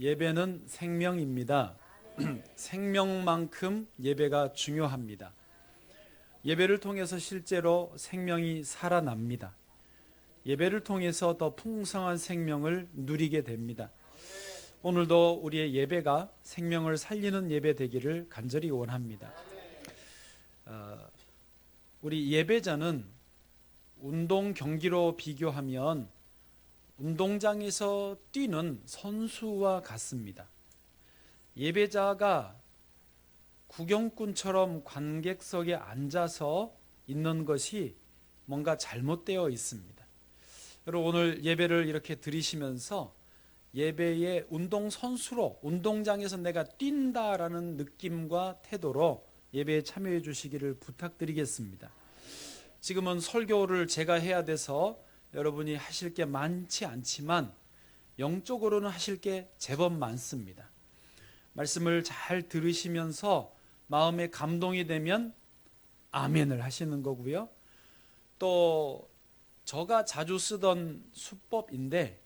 예배는 생명입니다. 생명만큼 예배가 중요합니다. 예배를 통해서 실제로 생명이 살아납니다. 예배를 통해서 더 풍성한 생명을 누리게 됩니다. 오늘도 우리의 예배가 생명을 살리는 예배 되기를 간절히 원합니다. 우리 예배자는 운동 경기로 비교하면 운동장에서 뛰는 선수와 같습니다. 예배자가 구경꾼처럼 관객석에 앉아서 있는 것이 뭔가 잘못되어 있습니다. 여러분, 오늘 예배를 이렇게 드리시면서 예배의 운동선수로, 운동장에서 내가 뛴다라는 느낌과 태도로 예배에 참여해 주시기를 부탁드리겠습니다. 지금은 설교를 제가 해야 돼서 여러분이 하실 게 많지 않지만 영적으로는 하실 게 제법 많습니다. 말씀을 잘 들으시면서 마음에 감동이 되면 아멘을 하시는 거고요. 또 제가 자주 쓰던 수법인데,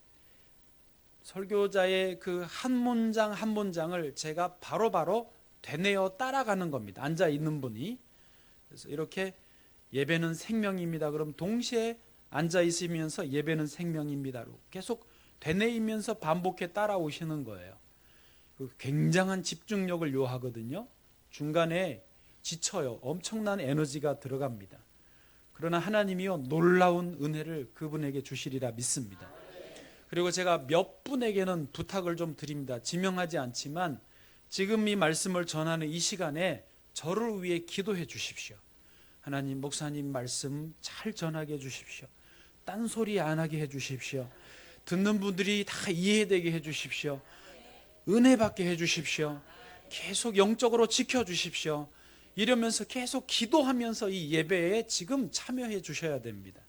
설교자의 그 한 문장 한 문장을 제가 바로바로 되뇌어 따라가는 겁니다. 앉아 있는 분이. 그래서 이렇게 예배는 생명입니다. 그럼 동시에 앉아 있으면서 예배는 생명입니다로 계속 되뇌이면서 반복해 따라오시는 거예요. 굉장한 집중력을 요하거든요. 중간에 지쳐요. 엄청난 에너지가 들어갑니다. 그러나 하나님이요, 놀라운 은혜를 그분에게 주시리라 믿습니다. 그리고 제가 몇 분에게는 부탁을 좀 드립니다. 지명하지 않지만 지금 이 말씀을 전하는 이 시간에 저를 위해 기도해 주십시오. 하나님, 목사님 말씀 잘 전하게 해 주십시오. 딴소리 안 하게 해 주십시오. 듣는 분들이 다 이해되게 해 주십시오. 은혜 받게 해 주십시오. 계속 영적으로 지켜 주십시오. 이러면서 계속 기도하면서 이 예배에 지금 참여해 주셔야 됩니다.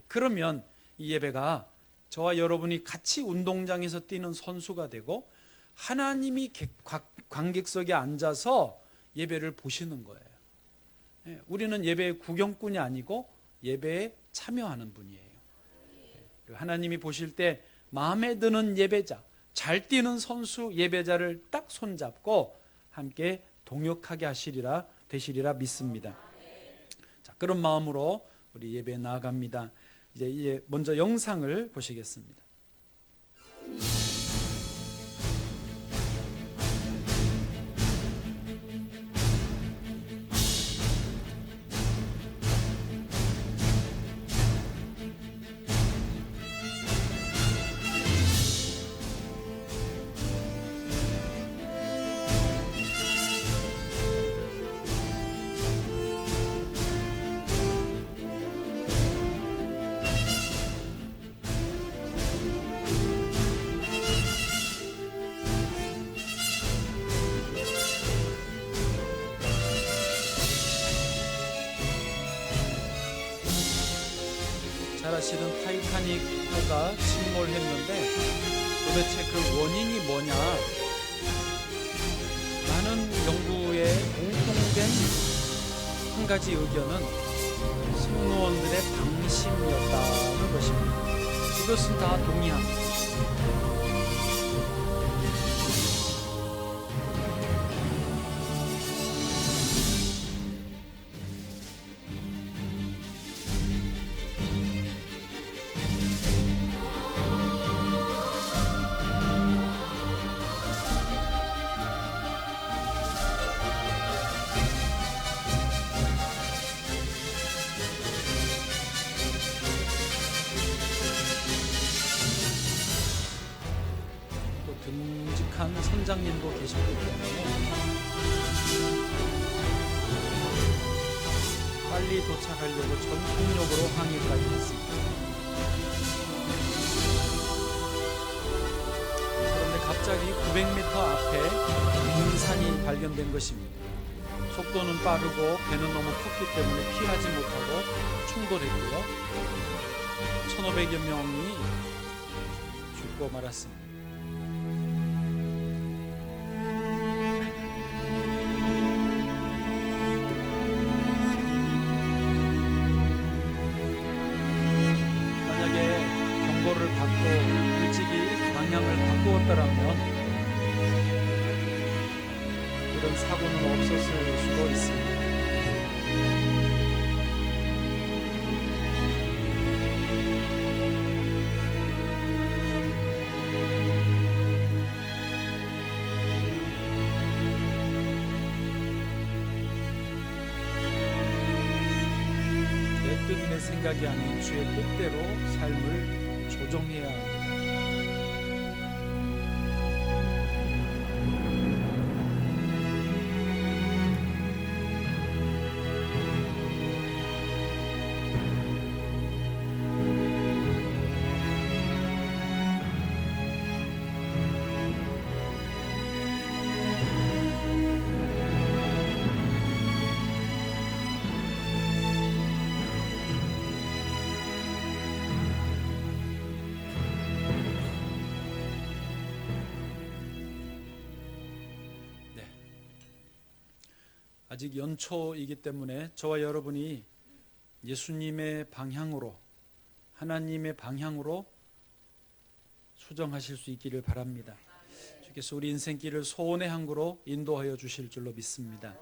그러면 이 예배가 저와 여러분이 같이 운동장에서 뛰는 선수가 되고 하나님이 관객석에 앉아서 예배를 보시는 거예요. 우리는 예배의 구경꾼이 아니고 예배에 참여하는 분이에요. 하나님이 보실 때 마음에 드는 예배자, 잘 뛰는 선수 예배자를 딱 손잡고 함께 동역하게 되시리라 믿습니다. 자, 그런 마음으로 우리 예배에 나아갑니다. 이제 먼저 영상을 보시겠습니다. 잘 아시는 타이타닉호가 침몰했는데 도대체 그 원인이 뭐냐? 많은 연구에 공통된 한 가지 의견은 승무원들의 방심이었다는 것입니다. 이것은 다 동의합니다. 듬직한 선장님도 계셨기 때문에 빨리 도착하려고 전폭력으로 항해까지 했습니다. 그런데 갑자기 900m 앞에 빙산이 발견된 것입니다. 속도는 빠르고 배는 너무 컸기 때문에 피하지 못하고 충돌했고요. 1,500여 명이 죽고 말았습니다. 경보를 받고 일찍이 방향을 바꾸었더라면 이런 사고는 없었을 수도 있습니다. 내 뜻, 내 생각이 아닌 주의 뜻대로 삶을 조정해야 합니다. 아직 연초이기 때문에 저와 여러분이 예수님의 방향으로, 하나님의 방향으로 수정하실 수 있기를 바랍니다. 주께서 우리 인생길을 소원의 항구로 인도하여 주실 줄로 믿습니다.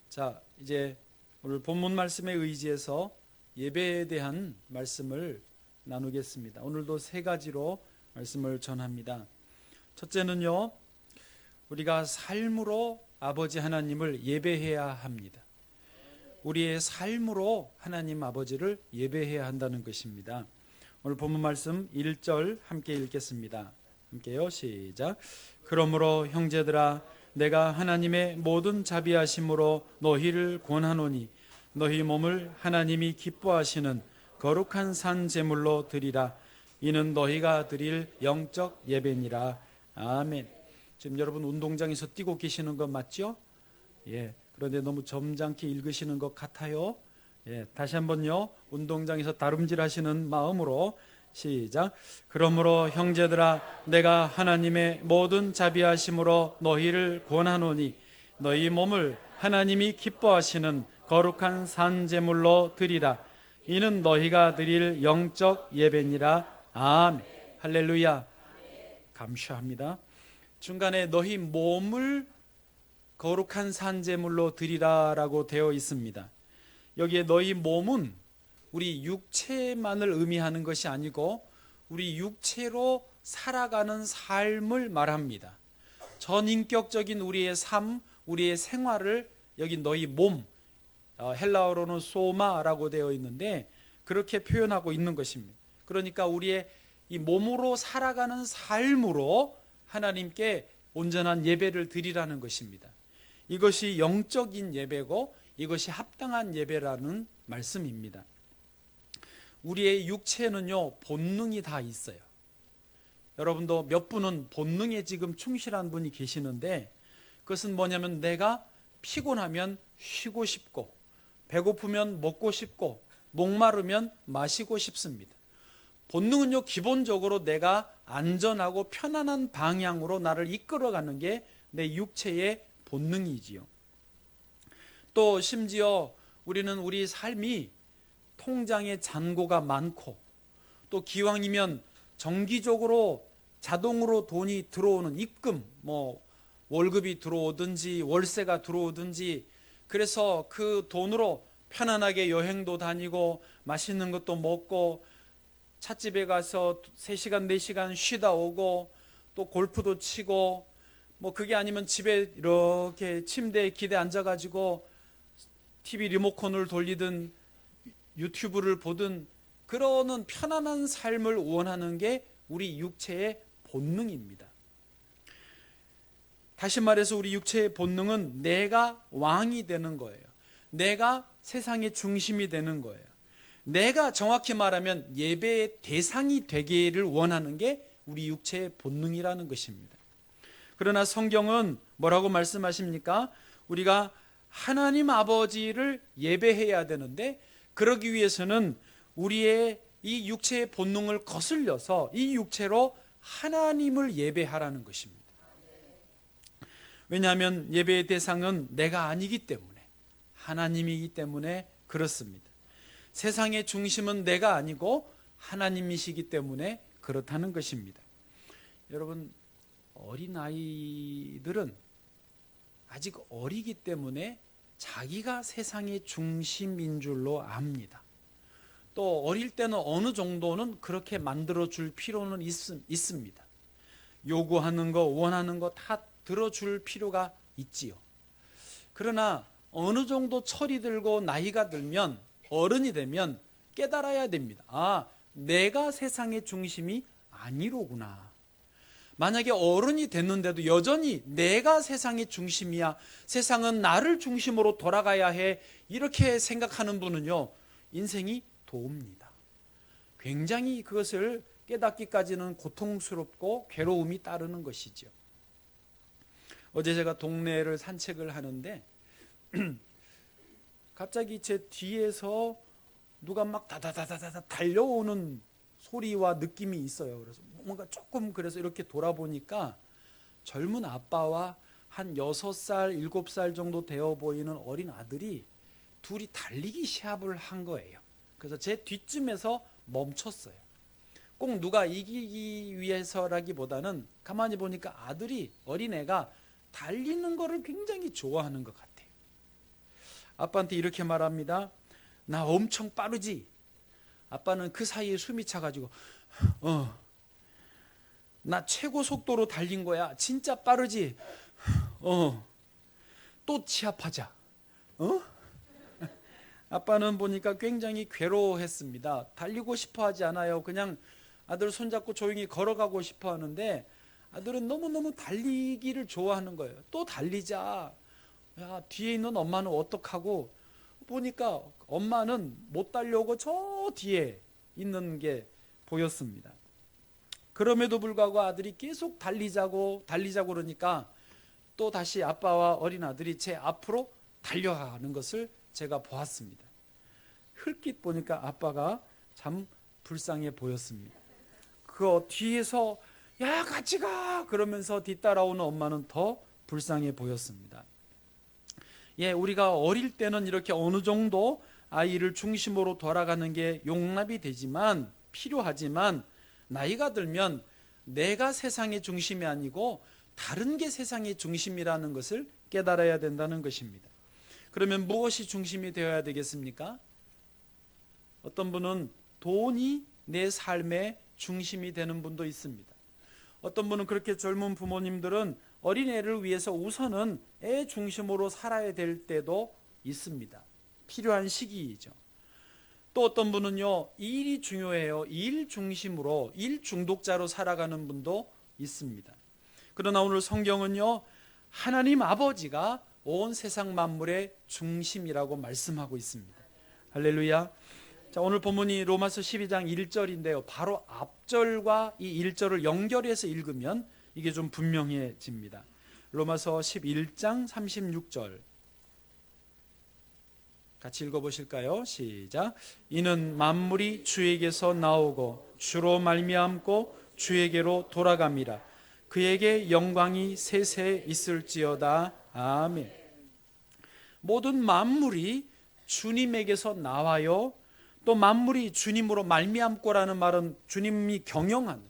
자, 이제 오늘 본문 말씀에 의지해서 예배에 대한 말씀을 나누겠습니다. 오늘도 세 가지로 말씀을 전합니다. 첫째는요, 우리가 삶으로 아버지 하나님을 예배해야 합니다. 우리의 삶으로 하나님 아버지를 예배해야 한다는 것입니다. 오늘 본문 말씀 1절 함께 읽겠습니다. 함께요, 시작. 그러므로 형제들아, 내가 하나님의 모든 자비하심으로 너희를 권하노니 너희 몸을 하나님이 기뻐하시는 거룩한 산 제물로 드리라. 이는 너희가 드릴 영적 예배니라. 아멘. 지금 여러분 운동장에서 뛰고 계시는 거 맞죠? 예. 그런데 너무 점잖게 읽으시는 것 같아요. 예. 다시 한번요. 운동장에서 다름질 하시는 마음으로 시작. 그러므로 형제들아, 내가 하나님의 모든 자비하심으로 너희를 권하노니 너희 몸을 하나님이 기뻐하시는 거룩한 산 제물로 드리라. 이는 너희가 드릴 영적 예배니라. 아멘. 할렐루야. 감사합니다. 중간에 너희 몸을 거룩한 산제물로 드리라라고 되어 있습니다. 여기에 너희 몸은 우리 육체만을 의미하는 것이 아니고 우리 육체로 살아가는 삶을 말합니다. 전인격적인 우리의 삶, 우리의 생활을 여기 너희 몸, 헬라어로는 소마라고 되어 있는데 그렇게 표현하고 있는 것입니다. 그러니까 우리의 이 몸으로 살아가는 삶으로 하나님께 온전한 예배를 드리라는 것입니다. 이것이 영적인 예배고 이것이 합당한 예배라는 말씀입니다. 우리의 육체는요, 본능이 다 있어요. 여러분도 몇 분은 본능에 지금 충실한 분이 계시는데 그것은 뭐냐면 내가 피곤하면 쉬고 싶고 배고프면 먹고 싶고 목마르면 마시고 싶습니다. 본능은요, 기본적으로 내가 안전하고 편안한 방향으로 나를 이끌어가는 게 내 육체의 본능이지요. 또 심지어 우리는 우리 삶이 통장에 잔고가 많고 또 기왕이면 정기적으로 자동으로 돈이 들어오는 입금, 월급이 들어오든지 월세가 들어오든지 그래서 그 돈으로 편안하게 여행도 다니고 맛있는 것도 먹고 찻집에 가서 3시간, 4시간 쉬다 오고 또 골프도 치고 그게 아니면 집에 이렇게 침대에 기대 앉아가지고 TV 리모컨을 돌리든 유튜브를 보든 그러는 편안한 삶을 원하는 게 우리 육체의 본능입니다. 다시 말해서 우리 육체의 본능은 내가 왕이 되는 거예요. 내가 세상의 중심이 되는 거예요. 내가 정확히 말하면 예배의 대상이 되기를 원하는 게 우리 육체의 본능이라는 것입니다. 그러나 성경은 뭐라고 말씀하십니까? 우리가 하나님 아버지를 예배해야 되는데 그러기 위해서는 우리의 이 육체의 본능을 거슬려서 이 육체로 하나님을 예배하라는 것입니다. 왜냐하면 예배의 대상은 내가 아니기 때문에 하나님이기 때문에 그렇습니다. 세상의 중심은 내가 아니고 하나님이시기 때문에 그렇다는 것입니다. 여러분, 어린아이들은 아직 어리기 때문에 자기가 세상의 중심인 줄로 압니다. 또 어릴 때는 어느 정도는 그렇게 만들어줄 필요는 있습니다. 요구하는 거, 원하는 거 다 들어줄 필요가 있지요. 그러나 어느 정도 철이 들고 나이가 들면, 어른이 되면 깨달아야 됩니다. 아, 내가 세상의 중심이 아니로구나. 만약에 어른이 됐는데도 여전히 내가 세상의 중심이야, 세상은 나를 중심으로 돌아가야 해, 이렇게 생각하는 분은요, 인생이 돕니다. 굉장히 그것을 깨닫기까지는 고통스럽고 괴로움이 따르는 것이죠. 어제 제가 동네를 산책을 하는데 갑자기 제 뒤에서 누가 막 다다다다다 달려오는 소리와 느낌이 있어요. 그래서 뭔가 조금, 그래서 이렇게 돌아보니까 젊은 아빠와 한 6살, 7살 정도 되어 보이는 어린 아들이 둘이 달리기 시합을 한 거예요. 그래서 제 뒷쯤에서 멈췄어요. 꼭 누가 이기기 위해서라기보다는 가만히 보니까 아들이, 어린애가 달리는 거를 굉장히 좋아하는 것 같아요. 아빠한테 이렇게 말합니다. 나 엄청 빠르지? 아빠는 그 사이에 숨이 차가지고 나 최고 속도로 달린 거야. 진짜 빠르지? 또 취합하자. 아빠는 보니까 굉장히 괴로워했습니다. 달리고 싶어 하지 않아요. 그냥 아들 손잡고 조용히 걸어가고 싶어 하는데 아들은 너무너무 달리기를 좋아하는 거예요. 또 달리자. 야, 뒤에 있는 엄마는 어떡하고? 보니까 엄마는 못 달려오고 저 뒤에 있는 게 보였습니다. 그럼에도 불구하고 아들이 계속 달리자고 그러니까 또 다시 아빠와 어린 아들이 제 앞으로 달려가는 것을 제가 보았습니다. 흘낏 보니까 아빠가 참 불쌍해 보였습니다. 그 뒤에서 야, 같이 가 그러면서 뒤따라오는 엄마는 더 불쌍해 보였습니다. 예, 우리가 어릴 때는 이렇게 어느 정도 아이를 중심으로 돌아가는 게 용납이 되지만, 필요하지만, 나이가 들면 내가 세상의 중심이 아니고 다른 게 세상의 중심이라는 것을 깨달아야 된다는 것입니다. 그러면 무엇이 중심이 되어야 되겠습니까? 어떤 분은 돈이 내 삶의 중심이 되는 분도 있습니다. 어떤 분은, 그렇게 젊은 부모님들은 어린애를 위해서 우선은 애 중심으로 살아야 될 때도 있습니다. 필요한 시기이죠. 또 어떤 분은요, 일이 중요해요. 일 중심으로, 일 중독자로 살아가는 분도 있습니다. 그러나 오늘 성경은요, 하나님 아버지가 온 세상 만물의 중심이라고 말씀하고 있습니다. 할렐루야. 자, 오늘 본문이 로마서 12장 1절인데요. 바로 앞절과 이 1절을 연결해서 읽으면 이게 좀 분명해집니다. 로마서 11장 36절 같이 읽어보실까요? 시작. 이는 만물이 주에게서 나오고 주로 말미암고 주에게로 돌아갑니다. 그에게 영광이 세세 있을지어다. 아멘. 모든 만물이 주님에게서 나와요. 또 만물이 주님으로 말미암고라는 말은 주님이 경영하는,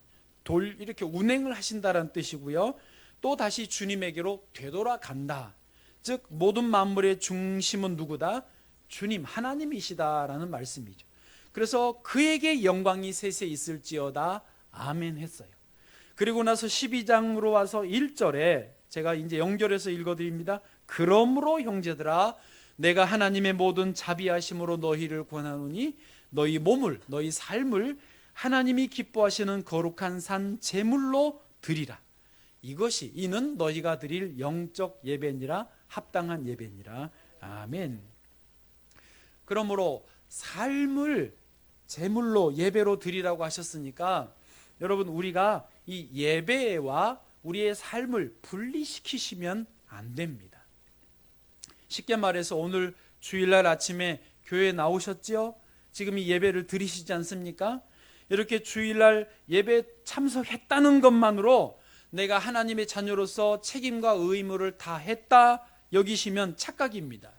이렇게 운행을 하신다는 뜻이고요. 또 다시 주님에게로 되돌아간다. 즉 모든 만물의 중심은 누구다? 주님, 하나님이시다라는 말씀이죠. 그래서 그에게 영광이 세세 있을지어다. 아멘 했어요. 그리고 나서 12장으로 와서 1절에 제가 이제 연결해서 읽어드립니다. 그러므로 형제들아, 내가 하나님의 모든 자비하심으로 너희를 권하노니 너희 몸을, 너희 삶을 하나님이 기뻐하시는 거룩한 산 제물로 드리라. 이는 너희가 드릴 영적 예배니라, 합당한 예배니라. 아멘. 그러므로 삶을 제물로, 예배로 드리라고 하셨으니까 여러분, 우리가 이 예배와 우리의 삶을 분리시키시면 안 됩니다. 쉽게 말해서 오늘 주일날 아침에 교회에 나오셨죠? 지금 이 예배를 드리시지 않습니까? 이렇게 주일날 예배 참석했다는 것만으로 내가 하나님의 자녀로서 책임과 의무를 다 했다 여기시면 착각입니다.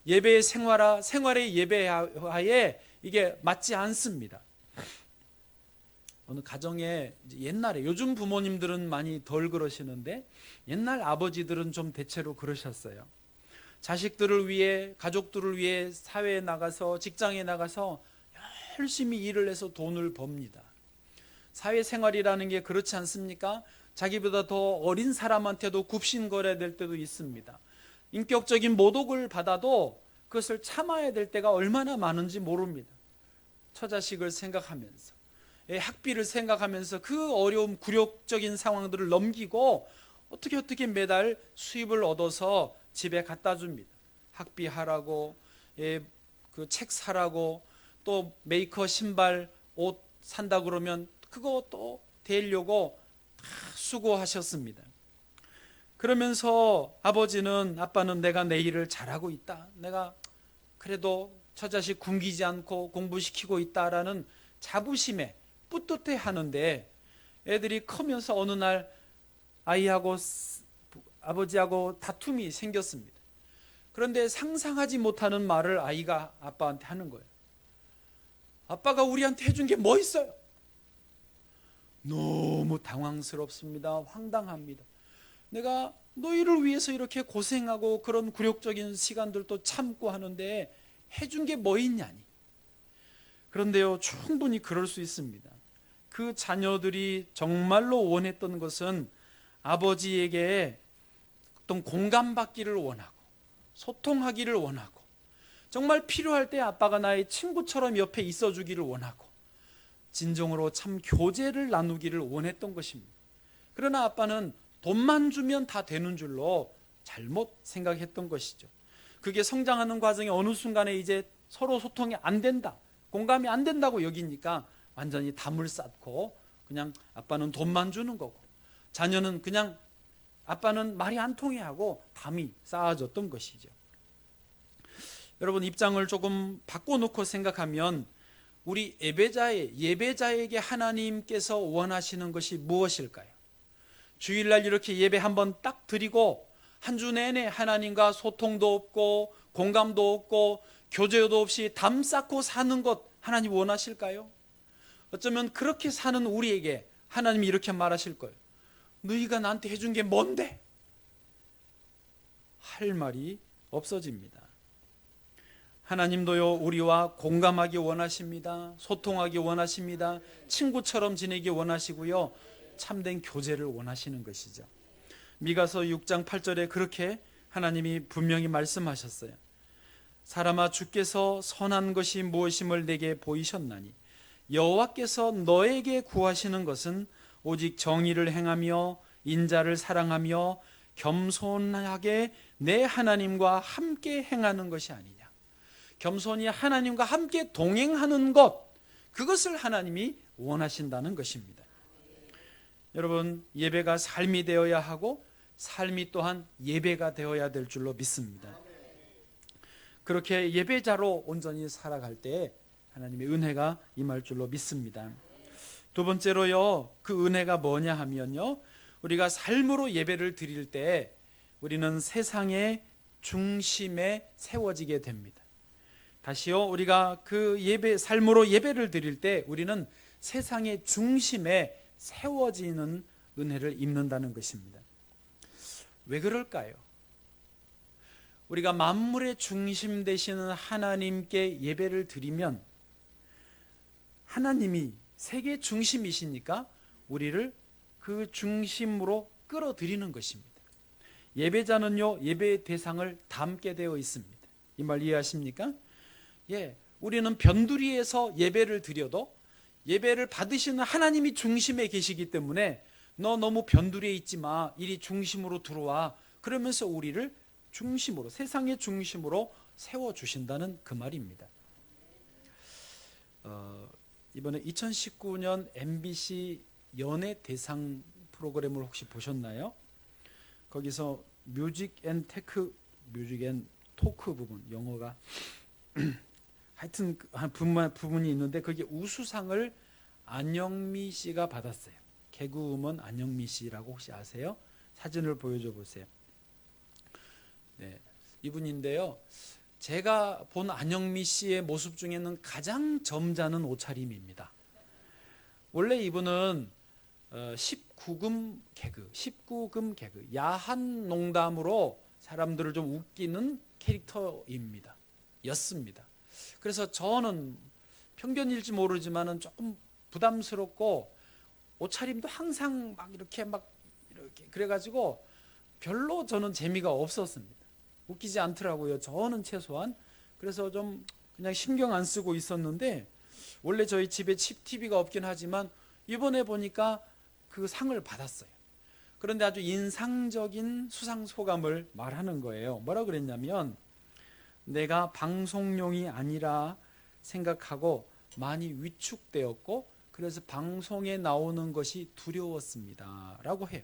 예배의 생활의 예배하에 이게 맞지 않습니다. 어느 가정에 옛날에, 요즘 부모님들은 많이 덜 그러시는데 옛날 아버지들은 좀 대체로 그러셨어요. 자식들을 위해, 가족들을 위해 사회에 나가서, 직장에 나가서 열심히 일을 해서 돈을 법니다. 사회생활이라는 게 그렇지 않습니까? 자기보다 더 어린 사람한테도 굽신거려야 될 때도 있습니다. 인격적인 모독을 받아도 그것을 참아야 될 때가 얼마나 많은지 모릅니다. 처자식을 생각하면서, 학비를 생각하면서 그 어려움, 굴욕적인 상황들을 넘기고 어떻게 매달 수입을 얻어서 집에 갖다 줍니다. 학비 하라고, 그 책 사라고, 또 메이커, 신발, 옷 산다 그러면 그거 또 대려고 다 수고하셨습니다. 그러면서 아빠는 내가 내 일을 잘하고 있다, 내가 그래도 처자식 굶기지 않고 공부시키고 있다라는 자부심에 뿌듯해 하는데, 애들이 크면서 어느 날 아이하고 아버지하고 다툼이 생겼습니다. 그런데 상상하지 못하는 말을 아이가 아빠한테 하는 거예요. 아빠가 우리한테 해준 게 뭐 있어요? 너무 당황스럽습니다. 황당합니다. 내가 너희를 위해서 이렇게 고생하고 그런 굴욕적인 시간들도 참고 하는데 해준 게 뭐 있냐니. 그런데요, 충분히 그럴 수 있습니다. 그 자녀들이 정말로 원했던 것은 아버지에게 어떤 공감받기를 원하고, 소통하기를 원하고, 정말 필요할 때 아빠가 나의 친구처럼 옆에 있어주기를 원하고, 진정으로 참 교제를 나누기를 원했던 것입니다. 그러나 아빠는 돈만 주면 다 되는 줄로 잘못 생각했던 것이죠. 그게 성장하는 과정에 어느 순간에 이제 서로 소통이 안 된다, 공감이 안 된다고 여기니까 완전히 담을 쌓고 그냥 아빠는 돈만 주는 거고, 자녀는 그냥 아빠는 말이 안 통해 하고 담이 쌓아졌던 것이죠. 여러분, 입장을 조금 바꿔놓고 생각하면 우리 예배자에게 하나님께서 원하시는 것이 무엇일까요? 주일날 이렇게 예배 한번 딱 드리고 한 주 내내 하나님과 소통도 없고 공감도 없고 교제도 없이 담 쌓고 사는 것 하나님 원하실까요? 어쩌면 그렇게 사는 우리에게 하나님이 이렇게 말하실 거예요. 너희가 나한테 해준 게 뭔데? 할 말이 없어집니다. 하나님도요, 우리와 공감하기 원하십니다. 소통하기 원하십니다. 친구처럼 지내기 원하시고요, 참된 교제를 원하시는 것이죠. 미가서 6장 8절에 그렇게 하나님이 분명히 말씀하셨어요. 사람아, 주께서 선한 것이 무엇임을 내게 보이셨나니 여호와께서 너에게 구하시는 것은 오직 정의를 행하며 인자를 사랑하며 겸손하게 내 하나님과 함께 행하는 것이 아니냐. 겸손히 하나님과 함께 동행하는 것, 그것을 하나님이 원하신다는 것입니다. 여러분, 예배가 삶이 되어야 하고 삶이 또한 예배가 되어야 될 줄로 믿습니다. 그렇게 예배자로 온전히 살아갈 때 하나님의 은혜가 임할 줄로 믿습니다. 두 번째로요, 그 은혜가 뭐냐 하면요, 우리가 삶으로 예배를 드릴 때 우리는 세상의 중심에 세워지게 됩니다. 다시요, 우리가 그 삶으로 예배를 드릴 때 우리는 세상의 중심에 세워지는 은혜를 입는다는 것입니다. 왜 그럴까요? 우리가 만물의 중심 되시는 하나님께 예배를 드리면 하나님이 세계 중심이시니까 우리를 그 중심으로 끌어들이는 것입니다. 예배자는요, 예배의 대상을 담게 되어 있습니다. 이 말 이해하십니까? 우리는 변두리에서 예배를 드려도 예배를 받으시는 하나님이 중심에 계시기 때문에 너 너무 변두리에 있지 마, 이리 중심으로 들어와, 그러면서 우리를 중심으로, 세상의 중심으로 세워주신다는 그 말입니다. 이번에 2019년 MBC 연예대상 프로그램을 혹시 보셨나요? 거기서 뮤직 앤 토크 부분, 영어가 하여튼 한 부분이 있는데 거기에 우수상을 안영미 씨가 받았어요. 개그우먼 안영미 씨라고 혹시 아세요? 사진을 보여줘 보세요. 네, 이분인데요, 제가 본 안영미 씨의 모습 중에는 가장 점잖은 옷차림입니다. 원래 이분은 19금 개그, 야한 농담으로 사람들을 좀 웃기는 캐릭터입니다. 였습니다. 그래서 저는 편견일지 모르지만은 조금 부담스럽고 옷차림도 항상 막 이렇게 그래가지고 별로 저는 재미가 없었습니다. 웃기지 않더라고요. 저는 최소한. 그래서 좀 그냥 신경 안 쓰고 있었는데 원래 저희 집에 칩 TV가 없긴 하지만 이번에 보니까 그 상을 받았어요. 그런데 아주 인상적인 수상 소감을 말하는 거예요. 뭐라 그랬냐면 내가 방송용이 아니라 생각하고 많이 위축되었고 그래서 방송에 나오는 것이 두려웠습니다 라고 해요.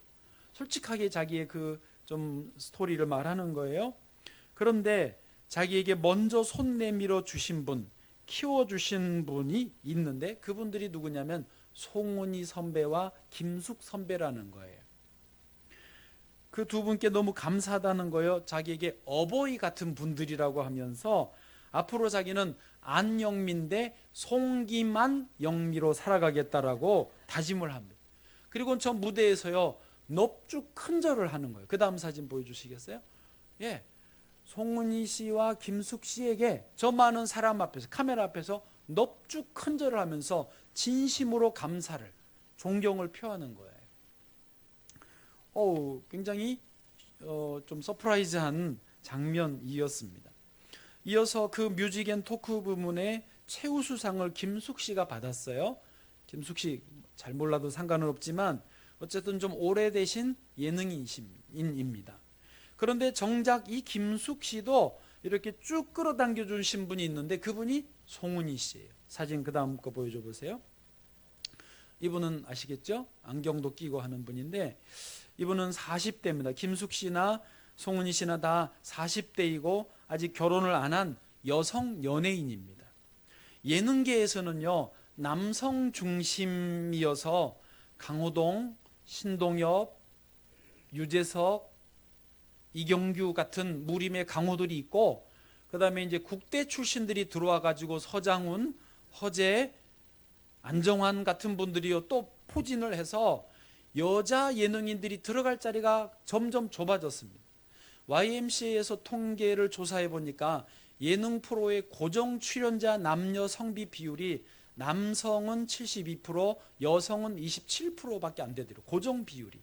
솔직하게 자기의 그 좀 스토리를 말하는 거예요. 그런데 자기에게 먼저 손 내밀어 주신 분, 키워주신 분이 있는데 그분들이 누구냐면 송은이 선배와 김숙 선배라는 거예요. 그 두 분께 너무 감사하다는 거예요. 자기에게 어버이 같은 분들이라고 하면서 앞으로 자기는 안영민 대 송기만 영미로 살아가겠다라고 다짐을 합니다. 그리고 저 무대에서요 넙죽 큰절을 하는 거예요. 그 다음 사진 보여주시겠어요? 예, 송은이 씨와 김숙 씨에게 저 많은 사람 앞에서 카메라 앞에서 넙죽 큰절을 하면서 진심으로 감사를 존경을 표하는 거예요. 굉장히 좀 서프라이즈한 장면이었습니다. 이어서 그 뮤직 앤 토크 부문에 최우수상을 김숙 씨가 받았어요. 김숙 씨 잘 몰라도 상관은 없지만 어쨌든 좀 오래되신 예능인입니다. 그런데 정작 이 김숙 씨도 이렇게 쭉 끌어당겨 주신 분이 있는데 그분이 송은이 씨예요. 사진 그 다음 거 보여줘 보세요. 이분은 아시겠죠? 안경도 끼고 하는 분인데 이분은 40대입니다. 김숙 씨나 송은이 씨나 다 40대이고 아직 결혼을 안 한 여성 연예인입니다. 예능계에서는요 남성 중심이어서 강호동, 신동엽, 유재석, 이경규 같은 무림의 강호들이 있고 그 다음에 이제 국대 출신들이 들어와 가지고 서장훈, 허재, 안정환 같은 분들이요 또 포진을 해서 여자 예능인들이 들어갈 자리가 점점 좁아졌습니다. YMCA에서 통계를 조사해 보니까 예능 프로의 고정 출연자 남녀 성비 비율이 남성은 72%, 여성은 27%밖에 안 되더라고요. 고정 비율이.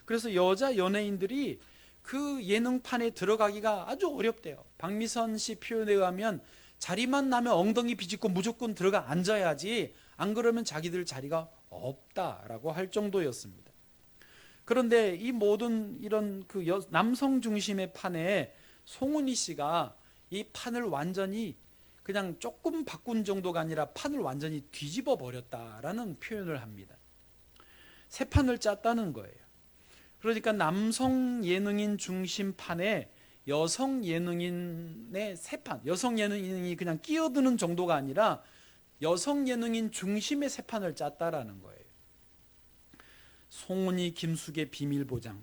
그래서 여자 연예인들이 그 예능판에 들어가기가 아주 어렵대요. 박미선 씨 표현에 의하면 자리만 나면 엉덩이 비집고 무조건 들어가 앉아야지 안 그러면 자기들 자리가 없다라고 할 정도였습니다. 그런데 이 모든 이런 그 남성 중심의 판에 송은이 씨가 이 판을 완전히 그냥 조금 바꾼 정도가 아니라 판을 완전히 뒤집어 버렸다라는 표현을 합니다. 새 판을 짰다는 거예요. 그러니까 남성 예능인 중심 판에 여성 예능인의 새 판, 여성 예능인이 그냥 끼어드는 정도가 아니라 여성 예능인 중심의 새 판을 짰다라는 거예요. 송은이 김숙의 비밀 보장,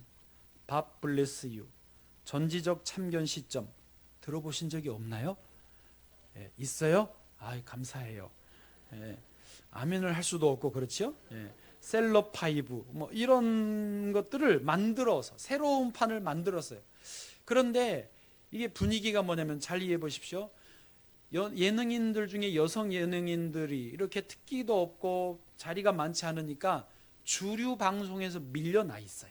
밥 블레스 유, 전지적 참견 시점 들어보신 적이 없나요? 예, 있어요? 감사해요. 예, 아멘을 할 수도 없고 그렇죠? 예, 셀럽 파이브 뭐 이런 것들을 만들어서 새로운 판을 만들었어요. 그런데 이게 분위기가 뭐냐면 잘 이해해 보십시오. 예능인들 중에 여성 예능인들이 이렇게 특기도 없고 자리가 많지 않으니까 주류 방송에서 밀려나 있어요.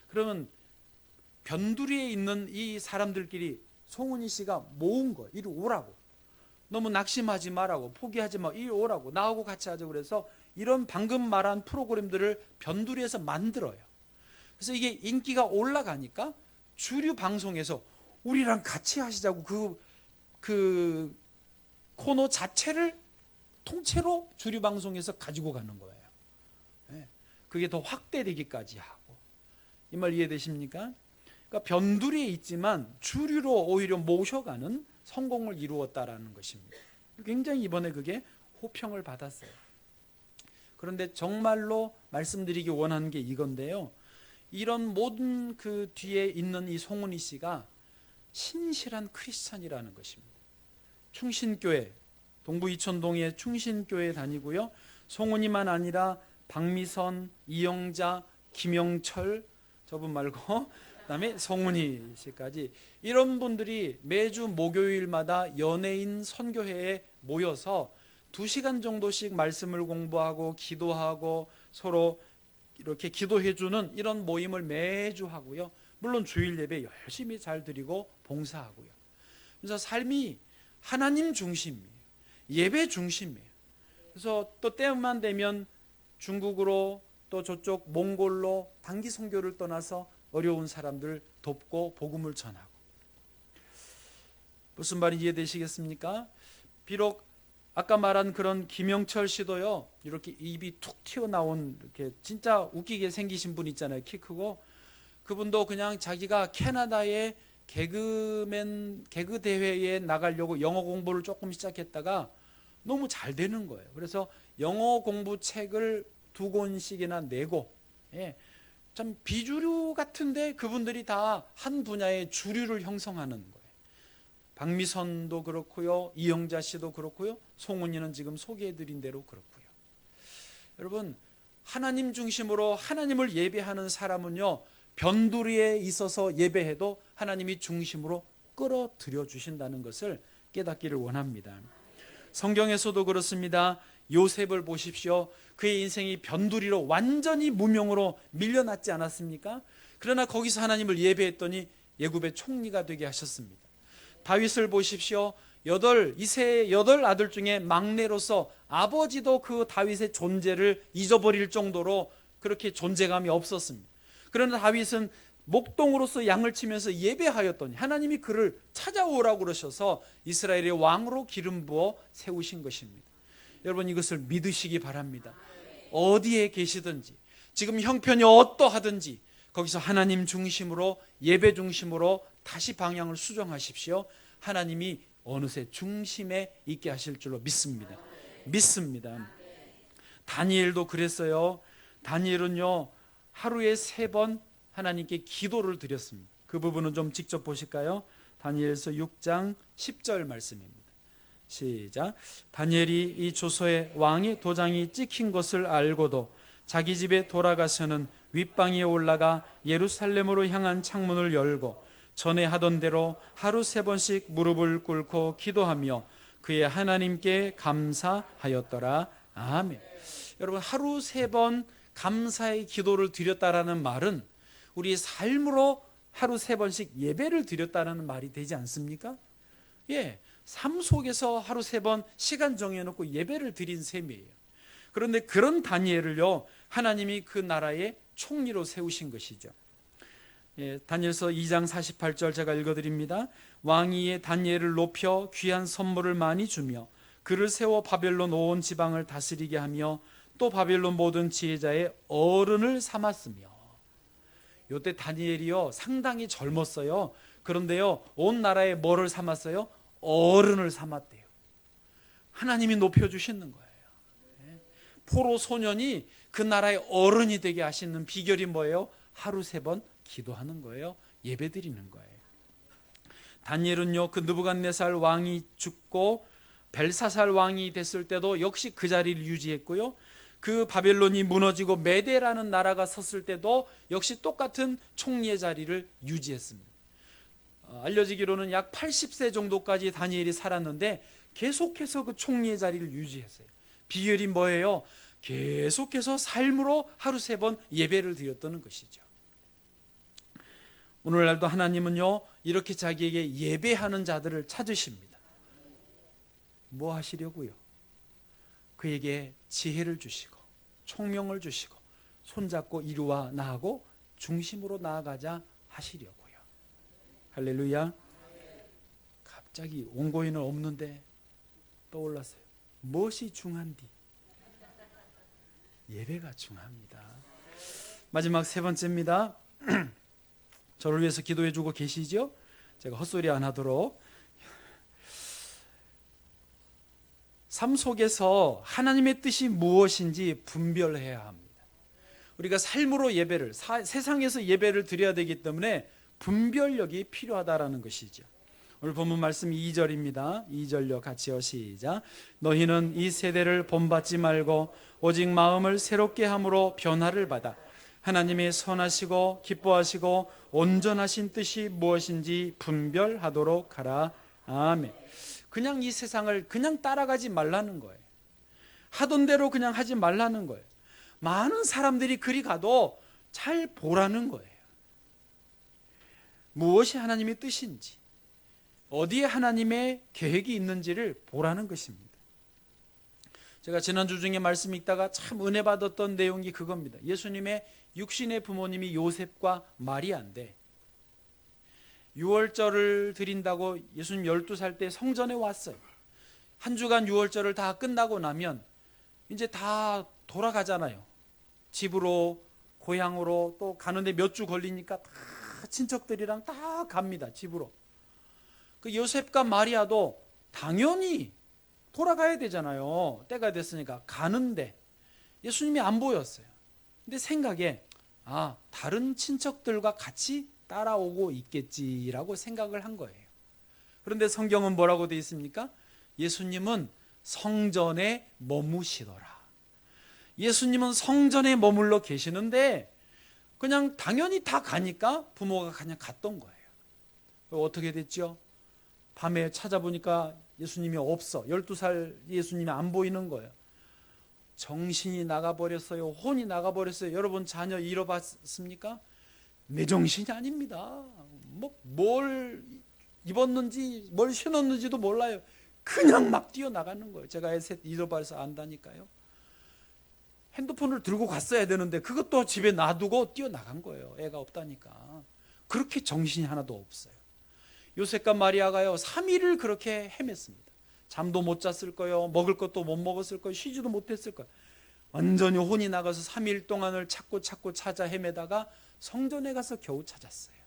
그러면 변두리에 있는 이 사람들끼리 송은이 씨가 모은 거 이리 오라고, 너무 낙심하지 말라고, 포기하지 마, 이리 오라고, 나하고 같이 하자고. 그래서 이런 방금 말한 프로그램들을 변두리에서 만들어요. 그래서 이게 인기가 올라가니까 주류 방송에서 우리랑 같이 하시자고 그 코너 자체를 통째로 주류 방송에서 가지고 가는 거예요. 그게 더 확대되기까지 하고. 이 말 이해되십니까? 그러니까 변두리에 있지만 주류로 오히려 모셔가는 성공을 이루었다라는 것입니다. 굉장히 이번에 그게 호평을 받았어요. 그런데 정말로 말씀드리기 원하는 게 이건데요. 이런 모든 그 뒤에 있는 이 송은이 씨가 신실한 크리스찬이라는 것입니다. 충신교회, 동부 이천동의 충신교회 다니고요. 송은이만 아니라 박미선, 이영자, 김영철 저분 말고 그다음에 송은이 씨까지 이런 분들이 매주 목요일마다 연예인 선교회에 모여서 2시간 정도씩 말씀을 공부하고 기도하고 서로 이렇게 기도해 주는 이런 모임을 매주 하고요. 물론 주일 예배 열심히 잘 드리고 봉사하고요. 그래서 삶이 하나님 중심이에요. 예배 중심이에요. 그래서 또 때만 되면 중국으로 또 저쪽 몽골로 단기 선교를 떠나서 어려운 사람들 돕고 복음을 전하고. 무슨 말인지 이해되시겠습니까? 비록 아까 말한 그런 김영철 씨도요, 이렇게 입이 툭 튀어나온 이렇게 진짜 웃기게 생기신 분 있잖아요. 키 크고. 그분도 그냥 자기가 캐나다의 개그 대회에 나가려고 영어 공부를 조금 시작했다가 너무 잘 되는 거예요. 그래서 영어 공부 책을 2권씩이나 내고, 예, 참 비주류 같은데 그분들이 다 한 분야의 주류를 형성하는 거예요. 박미선도 그렇고요, 이영자 씨도 그렇고요, 송은이는 지금 소개해드린 대로 그렇고요. 여러분, 하나님 중심으로 하나님을 예배하는 사람은요, 변두리에 있어서 예배해도 하나님이 중심으로 끌어들여 주신다는 것을 깨닫기를 원합니다. 성경에서도 그렇습니다. 요셉을 보십시오. 그의 인생이 변두리로 완전히 무명으로 밀려났지 않았습니까? 그러나 거기서 하나님을 예배했더니 애굽의 총리가 되게 하셨습니다. 다윗을 보십시오. 이세의 8 중에 막내로서 아버지도 그 다윗의 존재를 잊어버릴 정도로 그렇게 존재감이 없었습니다. 그러나 다윗은 목동으로서 양을 치면서 예배하였더니 하나님이 그를 찾아오라고 그러셔서 이스라엘의 왕으로 기름 부어 세우신 것입니다. 여러분, 이것을 믿으시기 바랍니다. 어디에 계시든지 지금 형편이 어떠하든지 거기서 하나님 중심으로, 예배 중심으로 다시 방향을 수정하십시오. 하나님이 어느새 중심에 있게 하실 줄로 믿습니다. 다니엘도 그랬어요. 다니엘은요, 하루에 3번 하나님께 기도를 드렸습니다. 그 부분은 좀 직접 보실까요? 다니엘서 6장 10절 말씀입니다. 시작. 다니엘이 이 조서에 왕의 도장이 찍힌 것을 알고도 자기 집에 돌아가서는 윗방에 올라가 예루살렘으로 향한 창문을 열고 전에 하던 대로 하루 3번씩 무릎을 꿇고 기도하며 그의 하나님께 감사하였더라. 아멘. 여러분, 하루 3번 감사의 기도를 드렸다라는 말은 우리 삶으로 하루 3번씩 예배를 드렸다는 말이 되지 않습니까? 예, 삶 속에서 하루 3번 시간 정해놓고 예배를 드린 셈이에요. 그런데 그런 다니엘을요, 하나님이 그 나라의 총리로 세우신 것이죠. 예, 다니엘서 2장 48절 제가 읽어드립니다. 왕이 다니엘을 높여 귀한 선물을 많이 주며 그를 세워 바벨론 온 지방을 다스리게 하며 또 바벨론 모든 지혜자의 어른을 삼았으며. 이때 다니엘이요, 상당히 젊었어요. 그런데요, 온 나라에 뭐를 삼았어요? 어른을 삼았대요. 하나님이 높여주시는 거예요. 포로 소년이 그 나라의 어른이 되게 하시는 비결이 뭐예요? 하루 3번 기도하는 거예요. 예배드리는 거예요. 다니엘은요, 그 느부갓네살 왕이 죽고 벨사살 왕이 됐을 때도 역시 그 자리를 유지했고요. 그 바벨론이 무너지고 메대라는 나라가 섰을 때도 역시 똑같은 총리의 자리를 유지했습니다. 알려지기로는 약 80세 정도까지 다니엘이 살았는데 계속해서 그 총리의 자리를 유지했어요. 비결이 뭐예요? 계속해서 삶으로 하루 3번 예배를 드렸다는 것이죠. 오늘날도 하나님은요, 이렇게 자기에게 예배하는 자들을 찾으십니다. 뭐 하시려고요? 그에게 지혜를 주시고 총명을 주시고 손잡고 이루와 나하고 중심으로 나아가자 하시려고요. 할렐루야. 갑자기 원고인은 없는데 떠올랐어요. 무엇이 중한디? 예배가 중요합니다. 마지막 3번째입니다. 저를 위해서 기도해 주고 계시죠? 제가 헛소리 안 하도록. 삶 속에서 하나님의 뜻이 무엇인지 분별해야 합니다. 우리가 삶으로 예배를, 세상에서 예배를 드려야 되기 때문에 분별력이 필요하다라는 것이죠. 오늘 본문 말씀 2절입니다. 2절요 같이요 시작. 너희는 이 세대를 본받지 말고 오직 마음을 새롭게 함으로 변화를 받아 하나님의 선하시고 기뻐하시고 온전하신 뜻이 무엇인지 분별하도록 하라. 아멘. 그냥 이 세상을 그냥 따라가지 말라는 거예요. 하던 대로 그냥 하지 말라는 거예요. 많은 사람들이 그리 가도 잘 보라는 거예요. 무엇이 하나님의 뜻인지, 어디에 하나님의 계획이 있는지를 보라는 것입니다. 제가 지난주 중에 말씀 읽다가 참 은혜 받았던 내용이 그겁니다. 예수님의 육신의 부모님이 요셉과 마리아인데 유월절을 드린다고 예수님 12살 때 성전에 왔어요. 한 주간 유월절을 다 끝나고 나면 이제 다 돌아가잖아요. 집으로, 고향으로. 또 가는데 몇 주 걸리니까 다 친척들이랑 다 갑니다. 집으로. 그 요셉과 마리아도 당연히 돌아가야 되잖아요. 때가 됐으니까 가는데 예수님이 안 보였어요. 근데 생각에 다른 친척들과 같이 따라오고 있겠지라고 생각을 한 거예요. 그런데 성경은 뭐라고 되어 있습니까? 예수님은 성전에 머무시더라. 예수님은 성전에 머물러 계시는데 그냥 당연히 다 가니까 부모가 그냥 갔던 거예요. 어떻게 됐죠? 밤에 찾아보니까 예수님이 없어. 12살 예수님이 안 보이는 거예요. 정신이 나가버렸어요. 혼이 나가버렸어요. 여러분 자녀 잃어봤습니까? 내 정신이 아닙니다. 뭘 입었는지 뭘 신었는지도 몰라요. 그냥 막 뛰어나가는 거예요. 제가 애 셋 잃어버려서 안다니까요. 핸드폰을 들고 갔어야 되는데 그것도 집에 놔두고 뛰어나간 거예요. 애가 없다니까. 그렇게 정신이 하나도 없어요. 요셉과 마리아가요 3일을 그렇게 헤맸습니다. 잠도 못 잤을 거예요. 먹을 것도 못 먹었을 거예요. 쉬지도 못했을 거예요. 완전히 혼이 나가서 3일 동안을 찾고 찾아 헤매다가 성전에 가서 겨우 찾았어요.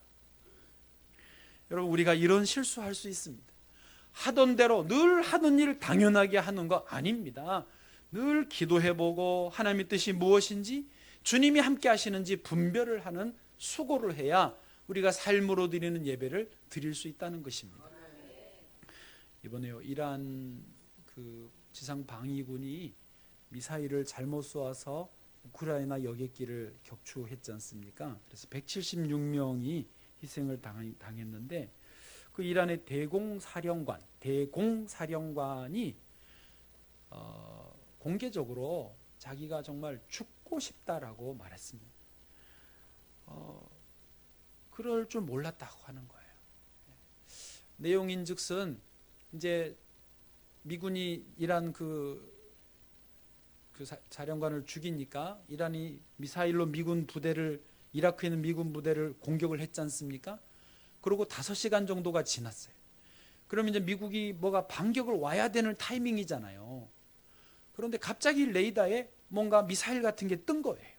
여러분 우리가 이런 실수할 수 있습니다. 하던 대로 늘 하는 일 당연하게 하는 거 아닙니다. 늘 기도해보고 하나님의 뜻이 무엇인지 주님이 함께 하시는지 분별을 하는 수고를 해야 우리가 삶으로 드리는 예배를 드릴 수 있다는 것입니다. 이번에요 이란 그 지상 방위군이 미사일을 잘못 쏘아서 우크라이나 여객기를 격추했지 않습니까? 그래서 176명이 희생을 당했는데 그 이란의 대공사령관이 공개적으로 자기가 정말 죽고 싶다라고 말했습니다. 그럴 줄 몰랐다고 하는 거예요. 내용인즉슨 이제 미군이 이란 그 사령관을 죽이니까 이란이 미사일로 미군 부대를 이라크에 있는 미군 부대를 공격을 했지 않습니까? 그리고 5시간 정도가 지났어요. 그러면 이제 미국이 뭐가 반격을 와야 되는 타이밍이잖아요. 그런데 갑자기 레이더에 뭔가 미사일 같은 게 뜬 거예요.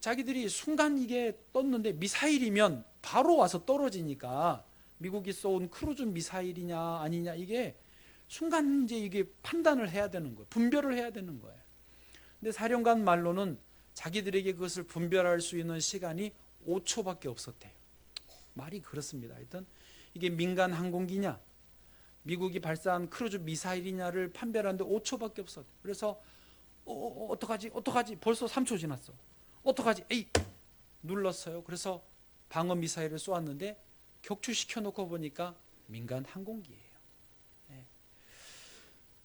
자기들이 순간 이게 떴는데 미사일이면 바로 와서 떨어지니까 미국이 쏜 크루즈 미사일이냐 아니냐 이게 순간 이제 이게 판단을 해야 되는 거예요. 분별을 해야 되는 거예요. 근데 사령관 말로는 자기들에게 그것을 분별할 수 있는 시간이 5초밖에 없었대요. 말이 그렇습니다. 하여튼 이게 민간 항공기냐 미국이 발사한 크루즈 미사일이냐를 판별하는데 5초밖에 없었대요. 그래서 어떡하지 벌써 3초 지났어. 어떡하지 눌렀어요. 그래서 방어 미사일을 쏘았는데 격추시켜 놓고 보니까 민간 항공기예요.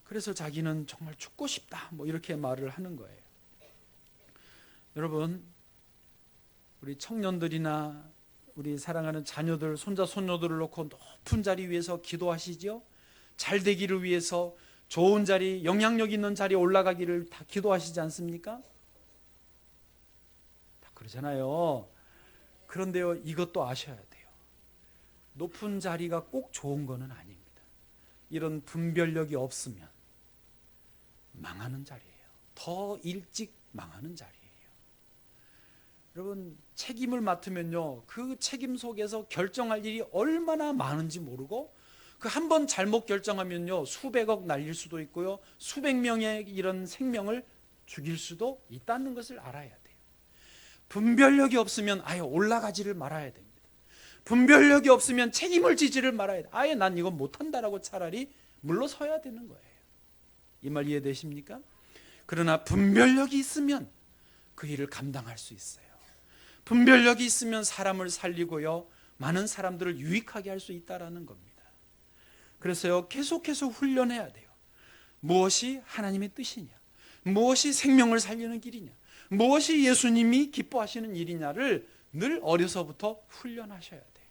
그래서 자기는 정말 죽고 싶다 이렇게 말을 하는 거예요. 여러분 우리 청년들이나 우리 사랑하는 자녀들 손자 손녀들을 놓고 높은 자리 위에서 기도하시죠. 잘 되기를 위해서 좋은 자리 영향력 있는 자리에 올라가기를 다 기도하시지 않습니까? 다 그러잖아요. 그런데요 이것도 아셔야 돼요. 높은 자리가 꼭 좋은 거는 아닙니다. 이런 분별력이 없으면 망하는 자리예요. 더 일찍 망하는 자리예요. 여러분 책임을 맡으면요 그 책임 속에서 결정할 일이 얼마나 많은지 모르고 그 한 번 잘못 결정하면요 수백억 날릴 수도 있고요 수백 명의 이런 생명을 죽일 수도 있다는 것을 알아야 돼요. 분별력이 없으면 아예 올라가지를 말아야 됩니다. 분별력이 없으면 책임을 지지를 말아야 돼. 아예 난 이건 못한다라고 차라리 물러서야 되는 거예요. 이 말 이해되십니까? 그러나 분별력이 있으면 그 일을 감당할 수 있어요. 분별력이 있으면 사람을 살리고요, 많은 사람들을 유익하게 할 수 있다라는 겁니다. 그래서요, 계속해서 훈련해야 돼요. 무엇이 하나님의 뜻이냐, 무엇이 생명을 살리는 길이냐, 무엇이 예수님이 기뻐하시는 일이냐를 늘 어려서부터 훈련하셔야 돼요.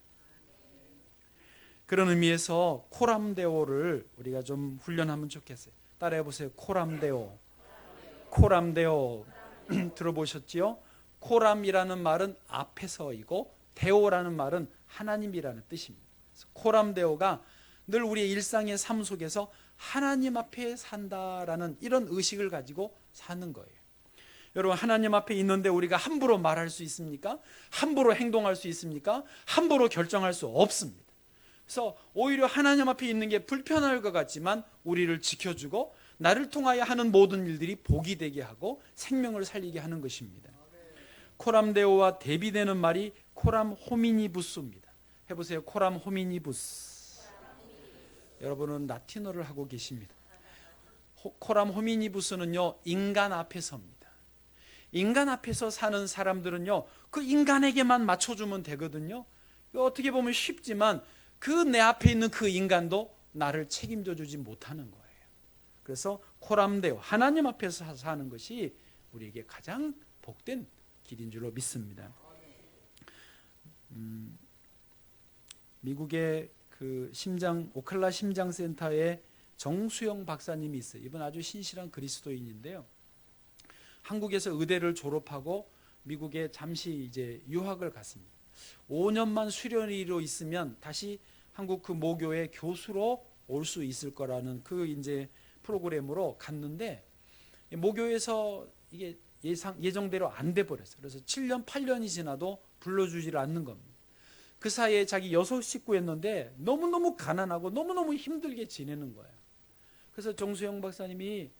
그런 의미에서 코람데오를 우리가 좀 훈련하면 좋겠어요. 따라해 보세요. 코람데오. 코람데오. 들어보셨지요? 코람이라는 말은 앞에서이고 데오라는 말은 하나님이라는 뜻입니다. 코람데오가 늘 우리의 일상의 삶 속에서 하나님 앞에 산다라는 이런 의식을 가지고 사는 거예요. 여러분, 하나님 앞에 있는데 우리가 함부로 말할 수 있습니까? 함부로 행동할 수 있습니까? 함부로 결정할 수 없습니다. 그래서 오히려 하나님 앞에 있는 게 불편할 것 같지만 우리를 지켜주고 나를 통하여 하는 모든 일들이 복이 되게 하고 생명을 살리게 하는 것입니다. 코람데오와 대비되는 말이 코람 호미니부스입니다. 해보세요. 코람 호미니부스. 여러분은 라틴어를 하고 계십니다. 코람 호미니부스는요, 인간 앞에서입니다. 인간 앞에서 사는 사람들은요, 그 인간에게만 맞춰주면 되거든요. 어떻게 보면 쉽지만 그 내 앞에 있는 그 인간도 나를 책임져 주지 못하는 거예요. 그래서 코람데오, 하나님 앞에서 사는 것이 우리에게 가장 복된 길인 줄로 믿습니다. 미국의 그 오클라 심장센터에 정수영 박사님이 있어요. 이분 아주 신실한 그리스도인인데요. 한국에서 의대를 졸업하고 미국에 잠시 이제 유학을 갔습니다. 5년만 수련의로 있으면 다시 한국 그 모교의 교수로 올 수 있을 거라는 그 이제 프로그램으로 갔는데, 모교에서 이게 예정대로 안 돼 버렸어요. 그래서 7년 8년이 지나도 불러주지를 않는 겁니다. 그 사이에 자기 6식구였는데 너무너무 가난하고 너무너무 힘들게 지내는 거예요. 그래서 정수영 박사님이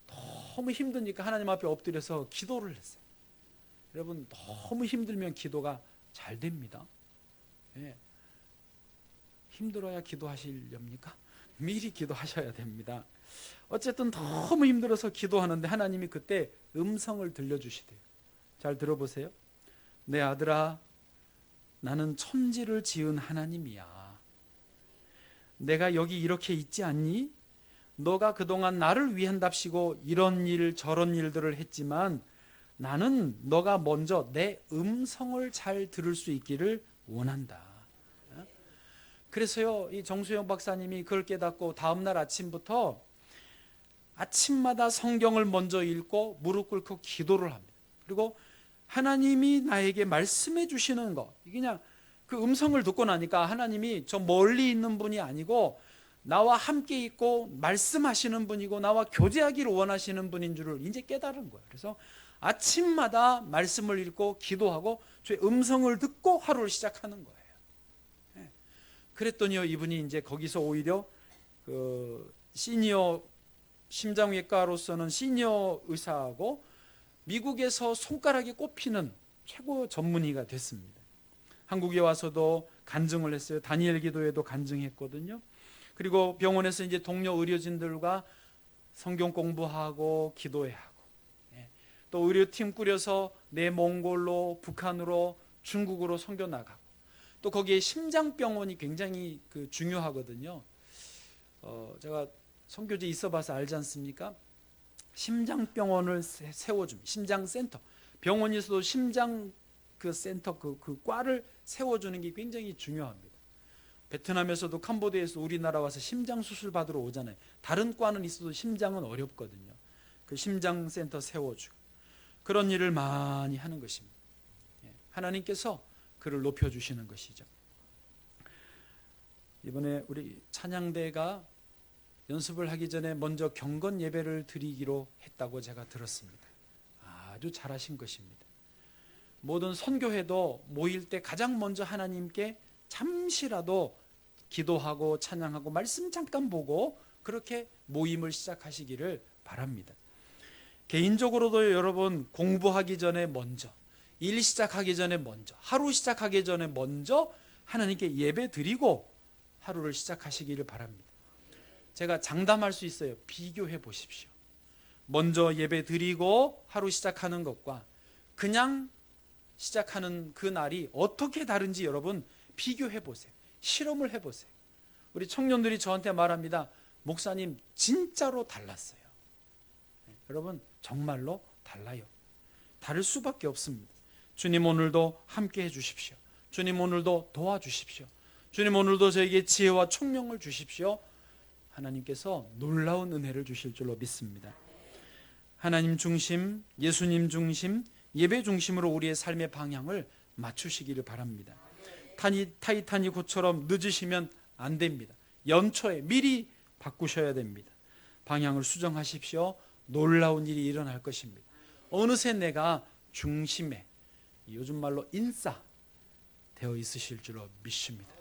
너무 힘드니까 하나님 앞에 엎드려서 기도를 했어요. 여러분, 너무 힘들면 기도가 잘 됩니다. 예. 힘들어야 기도하시렵니까? 미리 기도하셔야 됩니다. 어쨌든 너무 힘들어서 기도하는데 하나님이 그때 음성을 들려주시대요. 잘 들어보세요. 내 아들아, 나는 천지를 지은 하나님이야. 내가 여기 이렇게 있지 않니? 너가 그동안 나를 위한답시고 이런 일 저런 일들을 했지만 나는 너가 먼저 내 음성을 잘 들을 수 있기를 원한다. 그래서요, 이 정수영 박사님이 그걸 깨닫고 다음날 아침부터 아침마다 성경을 먼저 읽고 무릎 꿇고 기도를 합니다. 그리고 하나님이 나에게 말씀해 주시는 거, 그냥 그 음성을 듣고 나니까 하나님이 저 멀리 있는 분이 아니고 나와 함께 있고 말씀하시는 분이고 나와 교제하기를 원하시는 분인 줄을 이제 깨달은 거예요. 그래서 아침마다 말씀을 읽고 기도하고 주의 음성을 듣고 하루를 시작하는 거예요. 그랬더니요, 이분이 이제 거기서 오히려 그 시니어 심장외과로서는 시니어 의사하고 미국에서 손가락에 꼽히는 최고 전문의가 됐습니다. 한국에 와서도 간증을 했어요. 다니엘 기도에도 간증했거든요. 그리고 병원에서 이제 동료 의료진들과 성경 공부하고 기도회하고, 또 의료팀 꾸려서 내몽골로, 북한으로, 중국으로 선교 나가고, 또 거기에 심장병원이 굉장히 그 중요하거든요. 제가 선교지에 있어봐서 알지 않습니까? 심장병원을 세워줍니다. 심장센터. 병원에서도 심장 그 센터 그 과를 세워주는 게 굉장히 중요합니다. 베트남에서도 캄보디아에서 우리나라 와서 심장 수술 받으러 오잖아요. 다른 과는 있어도 심장은 어렵거든요. 그 심장센터 세워주고 그런 일을 많이 하는 것입니다. 하나님께서 그를 높여주시는 것이죠. 이번에 우리 찬양대가 연습을 하기 전에 먼저 경건 예배를 드리기로 했다고 제가 들었습니다. 아주 잘하신 것입니다. 모든 선교회도 모일 때 가장 먼저 하나님께 잠시라도 기도하고 찬양하고 말씀 잠깐 보고 그렇게 모임을 시작하시기를 바랍니다. 개인적으로도 여러분, 공부하기 전에 먼저, 일 시작하기 전에 먼저, 하루 시작하기 전에 먼저 하나님께 예배 드리고 하루를 시작하시기를 바랍니다. 제가 장담할 수 있어요. 비교해 보십시오. 먼저 예배 드리고 하루 시작하는 것과 그냥 시작하는 그 날이 어떻게 다른지 여러분 비교해 보세요. 실험을 해 보세요. 우리 청년들이 저한테 말합니다. 목사님 진짜로 달랐어요. 여러분 정말로 달라요. 다를 수밖에 없습니다. 주님 오늘도 함께 해 주십시오. 주님 오늘도 도와주십시오. 주님 오늘도 저에게 지혜와 총명을 주십시오. 하나님께서 놀라운 은혜를 주실 줄로 믿습니다. 하나님 중심, 예수님 중심, 예배 중심으로 우리의 삶의 방향을 맞추시기를 바랍니다. 타이타닉호처럼 늦으시면 안 됩니다. 연초에 미리 바꾸셔야 됩니다. 방향을 수정하십시오. 놀라운 일이 일어날 것입니다. 어느새 내가 중심에, 요즘 말로 인싸 되어 있으실 줄로 믿습니다.